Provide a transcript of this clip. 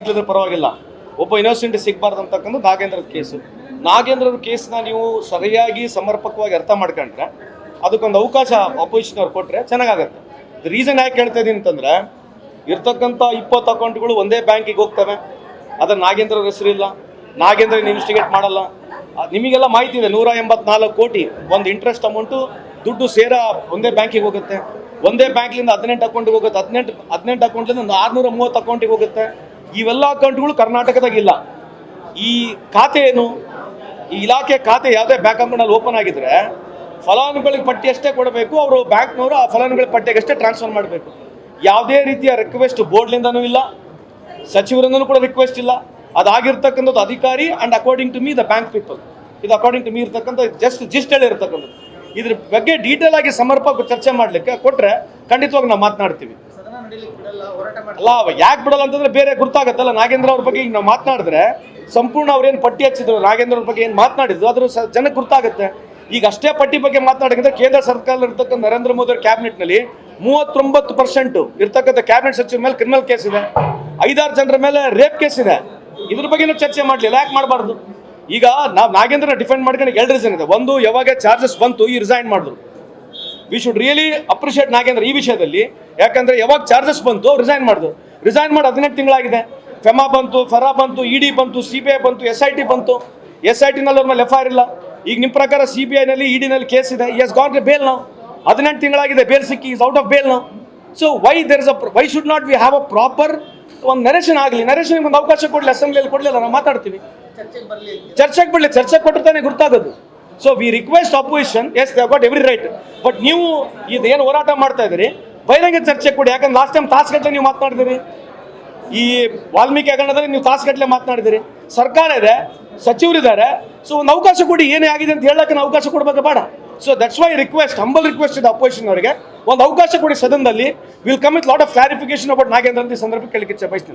ಪರವಾಗಿಲ್ಲ, ಒಬ್ಬ ಇನ್ನೋಸೆಂಟ್ ಸಿಗಬಾರ್ದು ಅಂತಕ್ಕಂಥ ನಾಗೇಂದ್ರದ ಕೇಸು. ನಾಗೇಂದ್ರದ ಕೇಸ್ನ ನೀವು ಸರಿಯಾಗಿ ಸಮರ್ಪಕವಾಗಿ ಅರ್ಥ ಮಾಡ್ಕೊಂಡ್ರೆ ಅದಕ್ಕೊಂದು ಅವಕಾಶ ಅಪೋಸಿಷನ್ ಅವ್ರು ಕೊಟ್ಟರೆ ಚೆನ್ನಾಗಾಗತ್ತೆ. ರೀಸನ್ ಯಾಕೆ ಹೇಳ್ತಾ ಇದ್ದೀನಿ ಅಂತಂದರೆ, ಇರ್ತಕ್ಕಂಥ 20 ಅಕೌಂಟ್ಗಳು ಒಂದೇ ಬ್ಯಾಂಕಿಗೆ ಹೋಗ್ತವೆ. ಅದರ ನಾಗೇಂದ್ರ ಹೆಸರಿಲ್ಲ, ನಾಗೇಂದ್ರ ಇನ್ವೆಸ್ಟಿಗೇಟ್ ಮಾಡಲ್ಲ. ನಿಮಗೆಲ್ಲ ಮಾಹಿತಿ ಇದೆ, 184 ಕೋಟಿ ಒಂದು ಇಂಟ್ರೆಸ್ಟ್ ಅಮೌಂಟು ದುಡ್ಡು ಒಂದೇ ಬ್ಯಾಂಕಿಗೆ ಹೋಗುತ್ತೆ. ಒಂದೇ ಬ್ಯಾಂಕ್ಲಿಂದ 18 ಅಕೌಂಟಿಗೆ ಹೋಗುತ್ತೆ. 18 ಅಕೌಂಟ್ಲಿಂದ 630 ಅಕೌಂಟಿಗೆ ಹೋಗುತ್ತೆ. ಇವೆಲ್ಲ ಅಕೌಂಟ್ಗಳು ಕರ್ನಾಟಕದಾಗಿಲ್ಲ. ಈ ಖಾತೆ ಏನು, ಈ ಇಲಾಖೆ ಖಾತೆ ಯಾವುದೇ ಬ್ಯಾಂಕ್ ಅಕೌಂಟಲ್ಲಿ ಓಪನ್ ಆಗಿದ್ರೆ ಫಲಾನುಭವಿಗಳಿಗೆ ಪಟ್ಟಿ ಅಷ್ಟೇ ಕೊಡಬೇಕು. ಅವರು ಬ್ಯಾಂಕ್ನವರು ಆ ಫಲಾನುಭವಿಗಳ ಪಟ್ಟಿಗೆ ಅಷ್ಟೇ ಟ್ರಾನ್ಸ್ಫರ್ ಮಾಡಬೇಕು. ಯಾವುದೇ ರೀತಿಯ ರಿಕ್ವೆಸ್ಟ್ ಬೋರ್ಡ್ಲಿಂದನೂ ಇಲ್ಲ, ಸಚಿವರಿಂದನೂ ಕೂಡ ರಿಕ್ವೆಸ್ಟ್ ಇಲ್ಲ. ಅದಾಗಿರ್ತಕ್ಕಂಥದ್ದು ಅಧಿಕಾರಿ and according to me the bank people. ಇದು ಅಕಾರ್ಡಿಂಗ್ ಟು ಮೀ ಇರ್ತಕ್ಕಂಥ ಜಿಸ್ಟ್ ಹೇಳಿರ್ತಕ್ಕಂಥದ್ದು. ಇದ್ರ ಬಗ್ಗೆ ಡೀಟೇಲ್ ಆಗಿ ಸಮರ್ಪಕ ಚರ್ಚೆ ಮಾಡಲಿಕ್ಕೆ ಕೊಟ್ಟರೆ ಖಂಡಿತವಾಗಿ ನಾವು ಮಾತನಾಡ್ತೀವಿ. ಅಲ್ಲ, ಯಾಕೆ ಬಿಡಲ್ಲ ಅಂತಂದ್ರೆ ಬೇರೆ ಗುರ್ತಾಗತ್ತಲ್ಲ. ನಾಗೇಂದ್ರ ಅವ್ರ ಬಗ್ಗೆ ಈಗ ನಾವು ಮಾತನಾಡಿದ್ರೆ ಸಂಪೂರ್ಣ ಅವ್ರೇನು ಪಟ್ಟಿ ಹಚ್ಚಿದ್ರು, ನಾಗೇಂದ್ರ ಅವ್ರ ಬಗ್ಗೆ ಏನು ಮಾತನಾಡಿದ್ರು ಅದ್ರ ಜನಕ್ಕೆ ಗುರ್ತಾಗುತ್ತೆ. ಈಗ ಅಷ್ಟೇ ಪಟ್ಟಿ ಬಗ್ಗೆ ಮಾತನಾಡಿದ್ರೆ ಕೇಂದ್ರ ಸರ್ಕಾರ ಇರ್ತಕ್ಕಂಥ ನರೇಂದ್ರ ಮೋದಿ ಅವ್ರ ಕ್ಯಾಬಿನೆಟ್ನಲ್ಲಿ 39% ಇರ್ತಕ್ಕಂಥ ಕ್ಯಾಬಿನೆಟ್ ಸಚಿವರ ಮೇಲೆ ಕ್ರಿಮಿನಲ್ ಕೇಸ್ ಇದೆ, 5-6 ಜನರ ಮೇಲೆ ರೇಪ್ ಕೇಸ್ ಇದೆ. ಇದ್ರ ಬಗ್ಗೆ ಚರ್ಚೆ ಮಾಡಲಿಲ್ಲ, ಯಾಕೆ ಮಾಡಬಾರ್ದು? ಈಗ ನಾವು ನಾಗೇಂದ್ರ ಡಿಫೆಂಡ್ ಮಾಡ್ಕೊಂಡು 2 ರೀಸನ್ ಇದೆ. ಒಂದು, ಯಾವಾಗ ಚಾರ್ಜಸ್ ಬಂತು ಈ ರಿಸೈನ್ ಮಾಡಿದ್ರು. We should really appreciate Nagendra ಈ ವಿಷಯದಲ್ಲಿ. ಯಾಕಂದರೆ ಯಾವಾಗ ಚಾರ್ಜಸ್ ಬಂತು ರಿಸೈನ್ ಮಾಡಿದ್ರು. ರಿಸೈನ್ ಮಾಡಿ 18 ತಿಂಗಳಾಗಿದೆ. ಫೆಮಾ ಬಂತು, ಫೆರಾ ಬಂತು, ಇಡಿ ಬಂತು, CBI ಬಂತು, SIT ಬಂತು. SIT ನಲ್ಲಿ ಅವ್ರ ಮೇಲೆ FIR ಇಲ್ಲ. ಈಗ ನಿಮ್ಮ ಪ್ರಕಾರ CBI ನಲ್ಲಿ ED ಕೇಸ್ ಇದೆ. ಎಸ್ ಗಾಟ್ ಎ ಬೇಲ್ ನಾವು. 18 ತಿಂಗಳಾಗಿದೆ, ಬೇಲ್ ಸಿಕ್ಕಿ, ಈಸ್ ಔಟ್ ಆಫ್ ಬೇಲ್ ನಾವು. So why should not we have a proper ಒಂದು ನರೇಷನ್ ಆಗಲಿ. ನರೇಷನ್ಗೆ ಒಂದು ಅವಕಾಶ ಕೊಡಲಿ, ಅಸೆಂಬ್ಲಿಯಲ್ಲಿ ಕೊಡಲಿಲ್ಲ, ನಾವು ಮಾತಾಡ್ತೀವಿ. ಚರ್ಚೆಗೆ ಬಿಡಲಿ, ಚರ್ಚೆ ಕೊಟ್ಟಿರ್ತಾನೆ ಗುರ್ತಾಗೋದು. So we request opposition, as they got every right. But ನೀವು ಇದೇನು ಹೋರಾಟ ಮಾಡ್ತಾ ಇದ್ದೀರಿ ಬಹಿರಂಗ ಚರ್ಚೆ ಕೊಡಿ. ಯಾಕಂದ್ರೆ ಲಾಸ್ಟ್ ಟೈಮ್ ತಾಸುಗಟ್ಟಲೆ ನೀವು ಮಾತನಾಡಿದಿರಿ. ಈ ವಾಲ್ಮೀಕಿ ಹಗರಣದಲ್ಲಿ ನೀವು ತಾಸುಗಟ್ಟಲೆ ಮಾತನಾಡಿದಿರಿ. ಸರ್ಕಾರ ಇದೆ, ಸಚಿವರಿದ್ದಾರೆ. ಸೊ ಒಂದು ಅವಕಾಶ ಕೊಡಿ, ಏನೇ ಆಗಿದೆ ಅಂತ ಹೇಳಕ್ಕೆ ಅವಕಾಶ ಕೊಡಬೇಕು ಬೇಡ. So that's why request, humble request ಇದೆ ಅಪೋಸಿಷನ್ ಅವರಿಗೆ, ಒಂದು ಅವಕಾಶ ಕೊಡಿ ಸದನದಲ್ಲಿ. Will come with lot of clarification about Nagendra ಅಂತ ಈ ಸಂದರ್ಭಕ್ಕೆ ಕೇಳಲಿಕ್ಕೆ ಬಯಸ್ತೀನಿ.